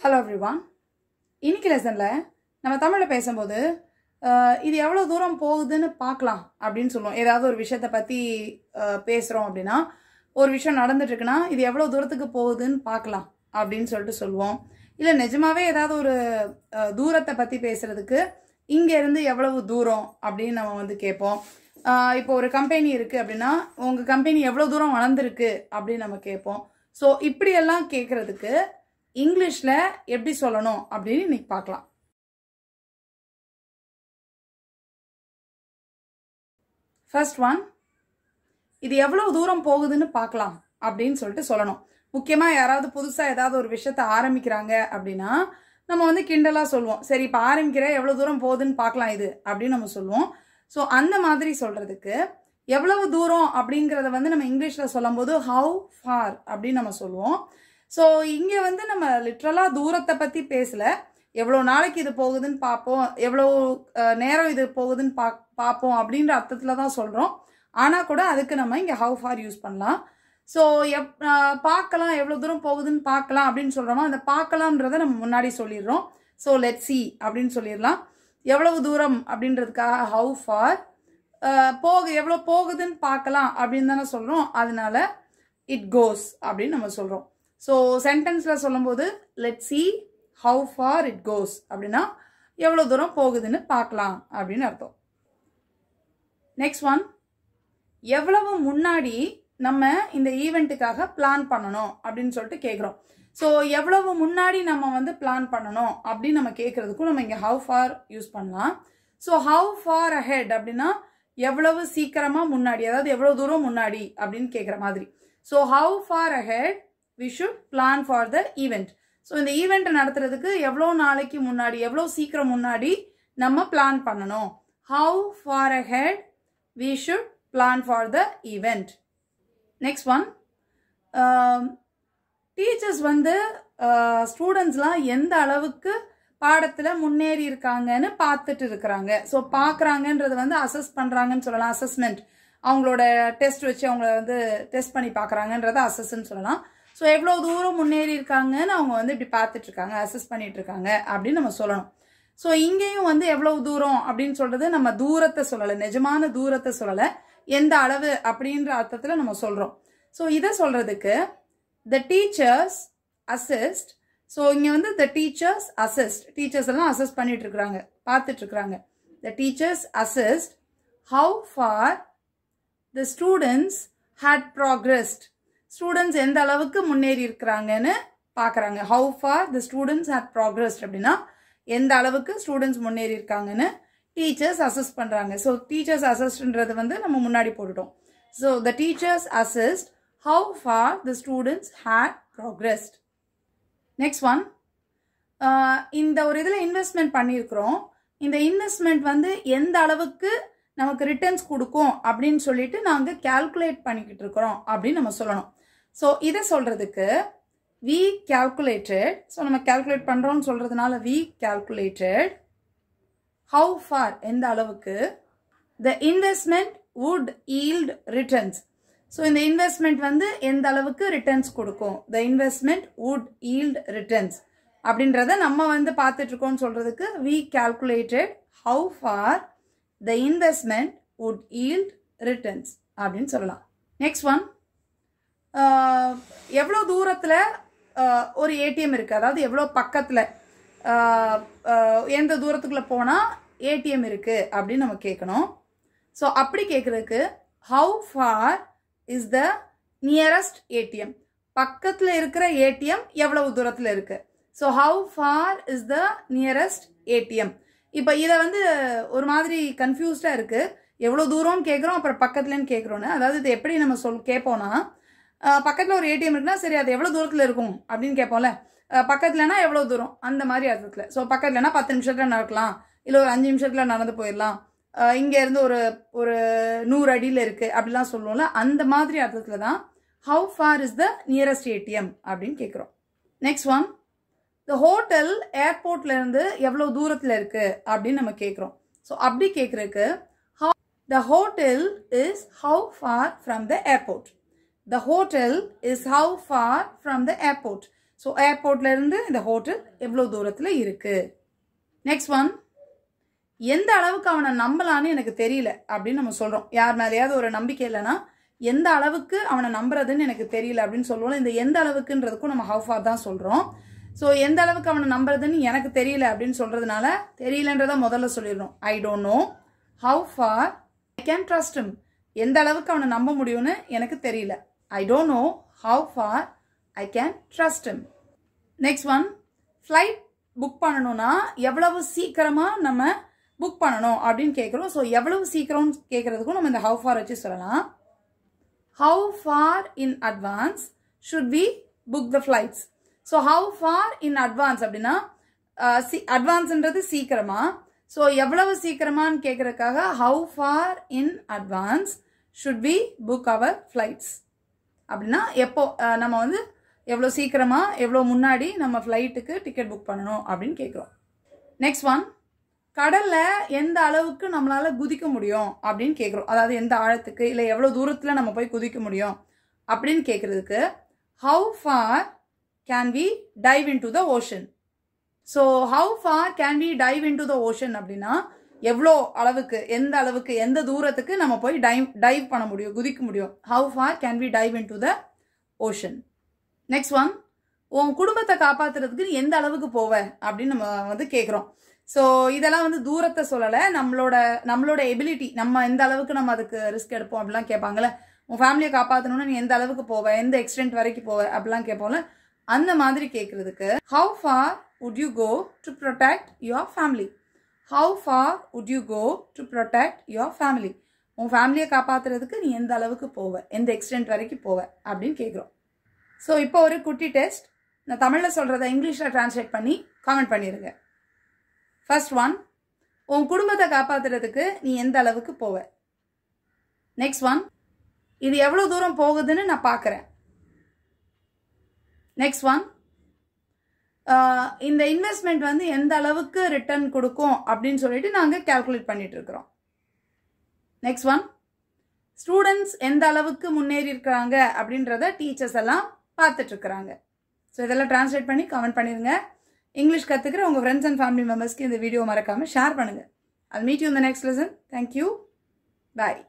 Hello everyone. இன்னைக்கு லெசன்ல நம்ம தமிழ்ல பேசும்போது இது எவ்வளவு தூரம் போகுதுன்னு பார்க்கலாம் அப்படினு சொல்லுவோம். ஏதாவது ஒரு விஷயத்தை பத்தி பேசுறோம் அப்படினா ஒரு விஷயம் நடந்துட்டு இருக்குனா இது எவ்வளவு தூரத்துக்கு போகுதுன்னு பார்க்கலாம் அப்படினு சொல்லுவோம். இல்ல நிஜமாவே ஏதாவது ஒரு தூரத்தை பத்தி பேசுறதுக்கு இங்க இருந்து எவ்வளவு தூரம் அப்படினு நம்ம வந்து கேட்போம். இப்போ ஒரு கம்பெனி இருக்கு அப்படினா உங்க கம்பெனி எவ்வளவு தூரம் வளர்ந்திருக்கு அப்படினு நம்ம கேட்போம். சோ இப்படி எல்லாம் கேக்குறதுக்கு இங்கிலீஷ்ல எப்படி சொல்லணும் அப்படினு இன்னைக்கு பார்க்கலாம். ஃபர்ஸ்ட் ஒன், இது எவ்வளவு தூரம் போகுதுன்னு பார்க்கலாம் அப்படின்னு சொல்லணும். முக்கியமா யாராவது புதுசா ஏதாவது ஒரு விஷயத்தை ஆரம்பிக்கிறாங்க அப்படின்னா நம்ம வந்து கிண்டலா சொல்லுவோம், சரி இப்போ ஆரம்பிக்கிற எவ்வளவு தூரம் போகுதுன்னு பார்க்கலாம் இது அப்படின்னு நம்ம சொல்லுவோம். ஸோ அந்த மாதிரி சொல்றதுக்கு எவ்வளவு தூரம் அப்படிங்கிறத வந்து நம்ம இங்கிலீஷ்ல சொல்லும் போது ஹவு ஃபார் அப்படின்னு நம்ம சொல்லுவோம். ஸோ இங்கே வந்து நம்ம லிட்ரலாக தூரத்தை பற்றி பேசல, எவ்வளோ நாளைக்கு இது போகுதுன்னு பார்ப்போம், எவ்வளோ நேரம் இது போகுதுன்னு பார்ப்போம் அப்படின்ற அர்த்தத்தில் தான் சொல்கிறோம். ஆனால் கூட அதுக்கு நம்ம இங்கே ஹவு ஃபார் யூஸ் பண்ணலாம். ஸோ பார்க்கலாம், எவ்வளோ தூரம் போகுதுன்னு பார்க்கலாம் அப்படின்னு சொல்கிறோமோ அந்த பார்க்கலாம்ன்றதை நம்ம முன்னாடி சொல்லிடுறோம். ஸோ லெட் சி அப்படின்னு சொல்லிடலாம். எவ்வளவு தூரம் அப்படின்றதுக்காக ஹவு ஃபார், எவ்வளோ போகுதுன்னு பார்க்கலாம் அப்படின்னு தானே சொல்கிறோம், அதனால இட் கோஸ் அப்படின்னு நம்ம சொல்கிறோம். ஸோ சென்டென்ஸில் சொல்லும்போது let see how for it goes அப்படின்னா எவ்வளோ தூரம் போகுதுன்னு பார்க்கலாம் அப்படின்னு அர்த்தம். நெக்ஸ்ட் ஒன், எவ்வளவு முன்னாடி நம்ம இந்த ஈவெண்ட்டுக்காக பிளான் பண்ணணும் அப்படின்னு சொல்லிட்டு கேட்குறோம். ஸோ எவ்வளவு முன்னாடி நம்ம வந்து பிளான் பண்ணணும் அப்படின்னு நம்ம கேட்குறதுக்கும் நம்ம இங்கே ஹவு ஃபார் யூஸ் பண்ணலாம். ஸோ ஹவு ஃபார் அஹெட் அப்படின்னா எவ்வளவு சீக்கிரமா முன்னாடி, அதாவது எவ்வளவு தூரம் முன்னாடி அப்படின்னு கேட்குற மாதிரி. So how for ahead we should plan for the event. So இந்த ஈவெண்ட் நடத்துறதுக்கு எவ்வளோ நாளைக்கு முன்னாடி, எவ்வளோ சீக்கிரம் முன்னாடி நம்ம பிளான் பண்ணணும். how far ahead we should plan for the event. next one, teachers வந்து ஸ்டூடெண்ட்ஸ்லாம் எந்த அளவுக்கு பாடத்தில் முன்னேறி இருக்காங்கன்னு பார்த்துட்டு இருக்கிறாங்க. ஸோ பார்க்குறாங்கன்றது வந்து அசஸ் பண்ணுறாங்கன்னு சொல்லலாம், அசஸ்மெண்ட். அவங்களோட டெஸ்ட் வச்சு அவங்கள வந்து டெஸ்ட் பண்ணி பார்க்குறாங்கன்றத அசஸ்ன்னு சொல்லலாம். ஸோ எவ்வளோ தூரம் முன்னேறி இருக்காங்கன்னு அவங்க வந்து இப்படி பார்த்துட்டு இருக்காங்க, அசஸ் பண்ணிட்டு இருக்காங்க அப்படின்னு நம்ம சொல்லணும். ஸோ இங்கேயும் வந்து எவ்வளவு தூரம் அப்படின்னு சொல்றது நம்ம தூரத்தை சொல்லலை, நிஜமான தூரத்தை சொல்லலை, எந்த அளவு அப்படின்ற அர்த்தத்தில் நம்ம சொல்றோம். ஸோ இதை சொல்றதுக்கு த டீச்சர்ஸ் அசிஸ்ட். ஸோ இங்கே வந்து த டீச்சர்ஸ் அசிஸ்ட், டீச்சர்ஸ் எல்லாம் அசஸ் பண்ணிட்டு இருக்கிறாங்க, பார்த்துட்டு இருக்கிறாங்க. The teachers assess how for the students had progressed. Students எந்த அளவுக்கு முன்னேறி இருக்கிறாங்கன்னு பார்க்குறாங்க. ஹவு for the students had progressed அப்படின்னா எந்த அளவுக்கு ஸ்டூடெண்ட்ஸ் முன்னேறி இருக்காங்கன்னு டீச்சர்ஸ் அசஸ் பண்ணுறாங்க. ஸோ டீச்சர்ஸ் அசஸ்ட்ன்றது வந்து நம்ம முன்னாடி போட்டுட்டோம். So the teachers assess how for the students had progressed. Next one, இந்த ஒரு இதில் இன்வெஸ்ட்மெண்ட் பண்ணியிருக்கிறோம், இந்த இன்வெஸ்ட்மெண்ட் வந்து எந்த அளவுக்கு நமக்கு ரிட்டர்ன்ஸ் கொடுக்கும் அப்படின்னு சொல்லிட்டு நாங்கள் கால்குலேட் பண்ணிக்கிட்டு இருக்கிறோம் அப்படின்னு நம்ம சொல்லணும். ஸோ இதை சொல்றதுக்கு we calculated, ஸோ நம்ம கால்குலேட் பண்றோம்னு சொல்றதுனால we calculated how far, எந்த அளவுக்கு the investment would yield returns. So இந்த இன்வெஸ்ட்மெண்ட் வந்து எந்த அளவுக்கு ரிட்டர்ன்ஸ் கொடுக்கும், the investment would yield returns அப்படின்றத நம்ம வந்து பார்த்துட்டு இருக்கோம்னு சொல்றதுக்கு we calculated how far the investment would yield returns அப்படின்னு சொல்லலாம். நெக்ஸ்ட் ஒன், எவ்வளோ தூரத்தில் ஒரு ஏடிஎம் இருக்கு, அதாவது எவ்வளோ பக்கத்தில் எந்த தூரத்துக்குள்ள போனால் ஏடிஎம் இருக்கு அப்படின்னு நம்ம கேட்கணும். ஸோ அப்படி கேட்குறதுக்கு how for is the nearest ATM, பக்கத்தில் இருக்கிற ஏடிஎம் எவ்வளவு தூரத்தில் இருக்கு. So how for is the nearest ATM. இப்போ இதை வந்து ஒரு மாதிரி கன்ஃபியூஸ்டாக இருக்குது, எவ்வளோ தூரம்னு கேட்குறோம் அப்புறம் பக்கத்துலன்னு கேட்குறோன்னு. அதாவது இது எப்படி நம்ம கேட்போம்னா, பக்கத்தில் ஒரு ஏடிஎம் இருக்குன்னா சரி அது எவ்வளோ தூரத்தில் இருக்கும் அப்படின்னு கேட்போம்ல, பக்கத்துலனா எவ்வளோ தூரம் அந்த மாதிரி அர்த்தத்தில். ஸோ பக்கத்துலனா 10 நிமிஷத்தில் நடக்கலாம், இல்லை ஒரு 5 நிமிஷத்தில் நடந்து போயிடலாம், இங்கேருந்து ஒரு 100 அடியில் இருக்குது அப்படிலாம் சொல்லுவோம்ல, அந்த மாதிரி அர்த்தத்தில் தான் how for is the nearest ATM அப்படின்னு கேட்குறோம். நெக்ஸ்ட் ஒன், த ஹோட்டல் ஏர்போர்ட்ல இருந்து எவ்வளவு தூரத்தில் இருக்கு அப்படின்னு நம்ம கேட்குறோம். ஸோ அப்படி கேட்குறதுக்கு the hotel is how far from the airport. The hotel is how far from the airport. So ஏர்போர்ட்லேருந்து இந்த ஹோட்டல் எவ்வளோ தூரத்தில் இருக்குது. நெக்ஸ்ட் ஒன், எந்த அளவுக்கு அவனை நம்பலான்னு எனக்கு தெரியல அப்படின்னு நம்ம சொல்கிறோம். யார் மேலேயாவது ஒரு நம்பிக்கை இல்லைன்னா எந்த அளவுக்கு அவனை நம்புறதுன்னு எனக்கு தெரியல அப்படின்னு சொல்லுவோம். இந்த எந்த அளவுக்குன்றதுக்கும் நம்ம ஹவ் ஃபார் தான் சொல்கிறோம். ஸோ எந்த அளவுக்கு அவனை நம்புறதுன்னு எனக்கு தெரியல அப்படின்னு சொல்கிறதுனால தெரியலன்றதை முதல்ல சொல்லிடணும். I don't know how for I can trust him. எந்த அளவுக்கு அவனை நம்ப முடியும்னு எனக்கு தெரியல. I don't know how for I can trust him. Next one, flight book பண்ணணும்னா எவ்வளவு சீக்கிரமாக நம்ம புக் பண்ணணும் அப்படின்னு கேட்குறோம். ஸோ எவ்வளவு சீக்கிரம்னு கேட்குறதுக்கும் நம்ம இந்த ஹவ் ஃபார் வச்சு சொல்லலாம். How far in advance should we book the flights? So how far in advance அப்படின்னா அட்வான்ஸ்ன்றது சீக்கிரமா. ஸோ எவ்வளவு சீக்கிரமான்னு கேட்கறதுக்காக how far in advance should we book our flights அப்படின்னா எப்போ நம்ம வந்து எவ்வளோ சீக்கிரமா எவ்வளோ முன்னாடி நம்ம ஃப்ளைட்டுக்கு டிக்கெட் புக் பண்ணணும் அப்படின்னு கேட்குறோம். நெக்ஸ்ட் ஒன், கடலில் எந்த அளவுக்கு நம்மளால் குதிக்க முடியும் அப்படின்னு கேட்குறோம். அதாவது எந்த ஆழத்துக்கு இல்லை எவ்வளோ தூரத்தில் நம்ம போய் குதிக்க முடியும் அப்படின்னு கேட்குறதுக்கு how far can we dive into the ocean. So how far can we dive into the ocean அப்படின்னா எவ்வளோ அளவுக்கு எந்த அளவுக்கு எந்த தூரத்துக்கு நம்ம போய் டைவ் பண்ண முடியும், குதிக்க முடியும். How far can we dive into the ocean. Next one, உன் குடும்பத்தை காப்பாற்றுறதுக்கு எந்த அளவுக்கு போவ அப்படின்னு நம்ம வந்து கேட்குறோம். ஸோ இதெல்லாம் வந்து தூரத்தை சொல்லலை, நம்மளோட எபிலிட்டி, நம்ம எந்த அளவுக்கு நம்ம அதுக்கு ரிஸ்க் எடுப்போம் அப்படிலாம் கேட்பாங்கல்ல. உன் ஃபேமிலியை காப்பாற்றணும்னு நீ எந்த அளவுக்கு போவ, எந்த எக்ஸ்டென்ட் வரைக்கும் போவ அப்படிலாம் கேட்போம்ல. அந்த மாதிரி கேட்குறதுக்கு how far would you go to protect your family. How far would you go to protect your family. உன் ஃபேமிலியை காப்பாற்றுறதுக்கு நீ எந்த அளவுக்கு போவ, எந்த எக்ஸ்டென்ட் வரைக்கும் போவ அப்படின்னு கேட்குறோம். ஸோ இப்போ ஒரு குட்டி டெஸ்ட். நான் தமிழில் சொல்கிறத இங்கிலீஷில் ட்ரான்ஸ்லேட் பண்ணி காமெண்ட் பண்ணிடுங்க. ஃபர்ஸ்ட் ஒன், உன் குடும்பத்தை காப்பாற்றுறதுக்கு நீ எந்த அளவுக்கு போவ. நெக்ஸ்ட் ஒன், இது எவ்வளோ தூரம் போகுதுன்னு நான் பார்க்குறேன். நெக்ஸ்ட் ஒன், இந்த இன்வெஸ்ட்மெண்ட் வந்து எந்த அளவுக்கு ரிட்டர்ன் கொடுக்கும் அப்படின்னு சொல்லிட்டு நாங்கள் கால்குலேட் பண்ணிட்டு இருக்கிறோம். நெக்ஸ்ட் ஒன், ஸ்டூடெண்ட்ஸ் எந்த அளவுக்கு முன்னேறி இருக்கிறாங்க அப்படின்றத டீச்சர்ஸ் எல்லாம் பார்த்துட்டு இருக்கிறாங்க. ஸோ இதெல்லாம் ட்ரான்ஸ்லேட் பண்ணி கமெண்ட் பண்ணிடுங்க. இங்கிலீஷ் கற்றுக்கிற உங்கள் ஃப்ரெண்ட்ஸ் அண்ட் ஃபேமிலி மெம்பர்ஸ்க்கு இந்த வீடியோ மறக்காமல் ஷேர் பண்ணுங்கள். I'll meet you in the next lesson. Thank you. Bye.